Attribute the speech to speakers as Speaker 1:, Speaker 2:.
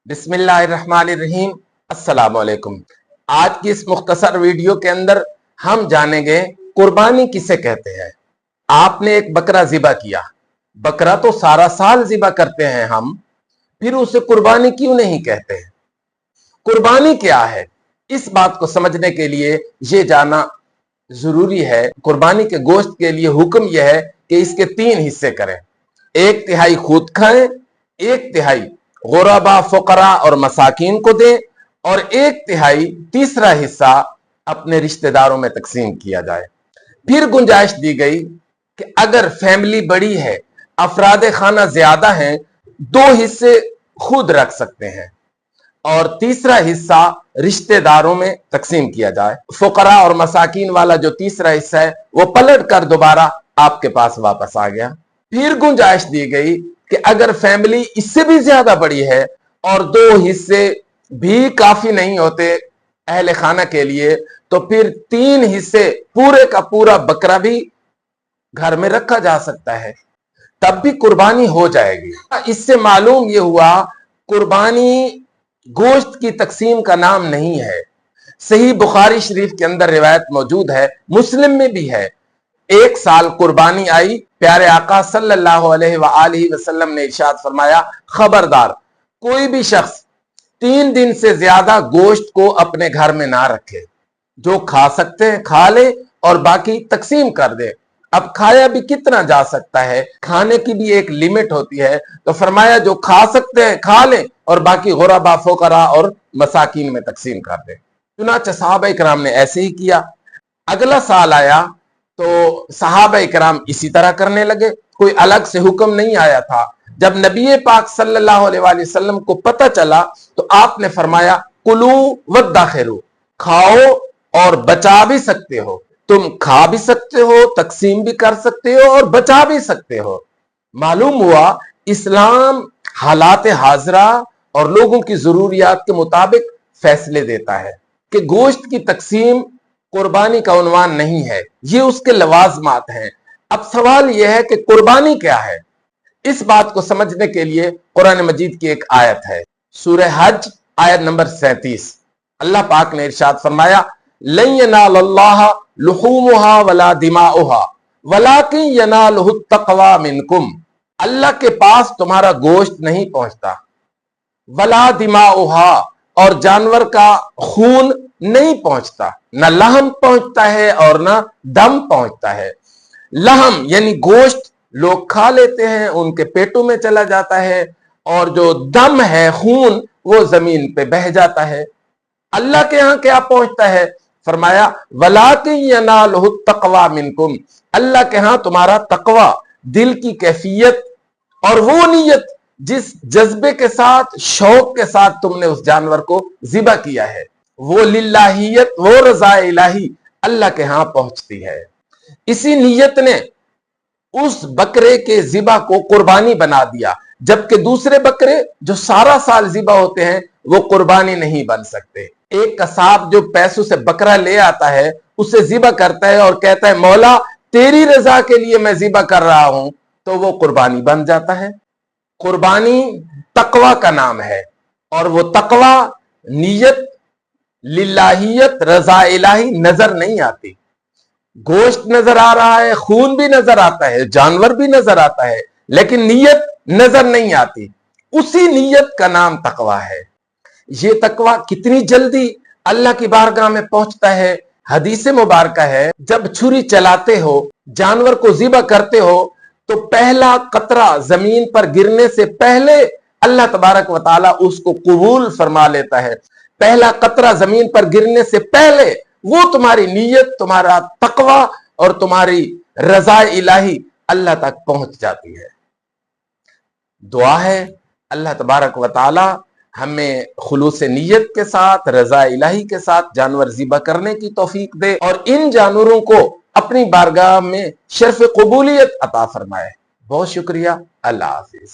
Speaker 1: बिस्मिल्लाहिर्रहमानिर्रहीम। अस्सलाम वालेकुम। आज की इस मुख्तसर वीडियो के अंदर हम जानेंगे कुर्बानी किसे कहते हैं। आपने एक बकरा ज़िबा किया, बकरा तो सारा साल ज़िबा करते हैं हम, फिर उसे कुर्बानी क्यों नहीं कहते हैं? कुर्बानी क्या है, इस बात को समझने के लिए ये जाना जरूरी है। कुर्बानी के गोश्त के लिए हुक्म यह है कि इसके 3 हिस्से करें। 1/3 खुद खाएं, 1/3 गुरबा, फुकरा और मसाकीन को दें और 1/3 तीसरा हिस्सा अपने रिश्तेदारों में तकसीम किया जाए। फिर गुंजाइश दी गई कि अगर फैमिली बड़ी है, अफराद खाना ज्यादा हैं, 2 हिस्से खुद रख सकते हैं और तीसरा हिस्सा रिश्तेदारों में तकसीम किया जाए। फुकरा और मसाकीन वाला जो तीसरा हिस्सा है वो पलट कर दोबारा आपके पास वापस आ गया। फिर गुंजाइश दी गई कि अगर फैमिली इससे भी ज्यादा बड़ी है और 2 हिस्से भी काफी नहीं होते अहले खाना के लिए, तो फिर 3 हिस्से पूरे का पूरा बकरा भी घर में रखा जा सकता है, तब भी कुर्बानी हो जाएगी। इससे मालूम यह हुआ कुर्बानी गोश्त की तकसीम का नाम नहीं है। सही बुखारी शरीफ के अंदर रिवायत मौजूद है, मुस्लिम में भी है। एक साल कुर्बानी आई, प्यारे आका सल्लल्लाहु अलैहि वसल्लम ने इरशाद फरमाया, खबरदार कोई भी शख्स 3 दिन से ज्यादा गोश्त को अपने घर में ना रखे। जो खा सकते हैं खा ले और बाकी तकसीम कर दे। अब खाया भी कितना जा सकता है, खाने की भी एक लिमिट होती है, तो फरमाया जो खा सकते हैं खा लें और बाकी गुरबा, फुकरा और मसाकीन में तकसीम कर दें। चुनांचे सहाबा किराम ने ऐसे ही किया। अगला साल आया तो सहाबा किराम इसी तरह करने लगे, कोई अलग से हुक्म नहीं आया था। जब नबी पाक सल्लल्लाहु अलैहि वसल्लम को पता चला तो आपने फरमाया, कुलू वद्दाखिरू, खाओ और बचा भी सकते हो। तुम खा भी सकते हो, तकसीम भी कर सकते हो और बचा भी सकते हो। मालूम हुआ इस्लाम हालात हाजरा और लोगों की जरूरियात के मुताबिक फैसले देता है कि गोश्त की तकसीम कुर्बानी का उन्वान नहीं है, ये उसके लवाजमात हैं। अब सवाल यह है कि कुर्बानी क्या है। इस बात को समझने के लिए कुरान मजीद की एक आयत है, सूरह हज आयत नंबर 37। अल्लाह पाक ने इरशाद फरमाया, लन यनालल्लाह लुहूमुहा वला दिमाउहा वलाकिन यनालुहु तक़वा मिनकुम। अल्लाह के पास तुम्हारा गोश्त नहीं पहुंचता, वला दिमाउहा, और जानवर का खून नहीं पहुंचता, न लहम पहुंचता है और न दम पहुंचता है। लहम यानी गोश्त लोग खा लेते हैं, उनके पेटों में चला जाता है, और जो दम है, खून, वो जमीन पे बह जाता है। अल्लाह के यहां क्या पहुंचता है? फरमाया, वलाकिन यनालुहु तक़वा मिनकुम, अल्लाह के यहां तुम्हारा तकवा, दिल की कैफियत और वो नीयत जिस जज्बे के साथ, शौक के साथ तुमने उस जानवर को ज़िबा किया है, वो लिल्लाहियत, वो रज़ा इलाही अल्लाह के यहां पहुंचती है। इसी नीयत ने उस बकरे के ज़िबा को कुर्बानी बना दिया, जबकि दूसरे बकरे जो सारा साल ज़िबा होते हैं वो कुर्बानी नहीं बन सकते। एक कसाब जो पैसों से बकरा ले आता है, उसे ज़िबा करता है और कहता है, मौला तेरी रजा के लिए मैं ज़िबा कर रहा हूं, तो वो कुर्बानी बन जाता है। कुर्बानी तकवा का नाम है और वो तकवा, नीयत, लिल्लाहियत, रजा इलाही नजर नहीं आती। गोश्त नजर आ रहा है, खून भी नजर आता है, जानवर भी नजर आता है, लेकिन नीयत नजर नहीं आती। उसी नीयत का नाम तकवा है। ये तकवा कितनी जल्दी अल्लाह की बारगाह में पहुंचता है। हदीस मुबारक है, जब छुरी चलाते हो, जानवर को ज़िबा करते हो, तो पहला कतरा जमीन पर गिरने से पहले अल्लाह तबारक व तआला उसको कबूल फरमा लेता है। पहला कतरा जमीन पर गिरने से पहले वो तुम्हारी नीयत, तुम्हारा तकवा और तुम्हारी रजा इलाही अल्लाह तक पहुंच जाती है। दुआ है अल्लाह तबारक व तआला हमें खुलूस नीयत के साथ, रजा इलाही के साथ जानवर ज़िबा करने की तौफीक दे और इन जानवरों को अपनी बारगाह में शर्फ कबूलियत अता फरमाए। बहुत शुक्रिया। अल्लाह हाफिज।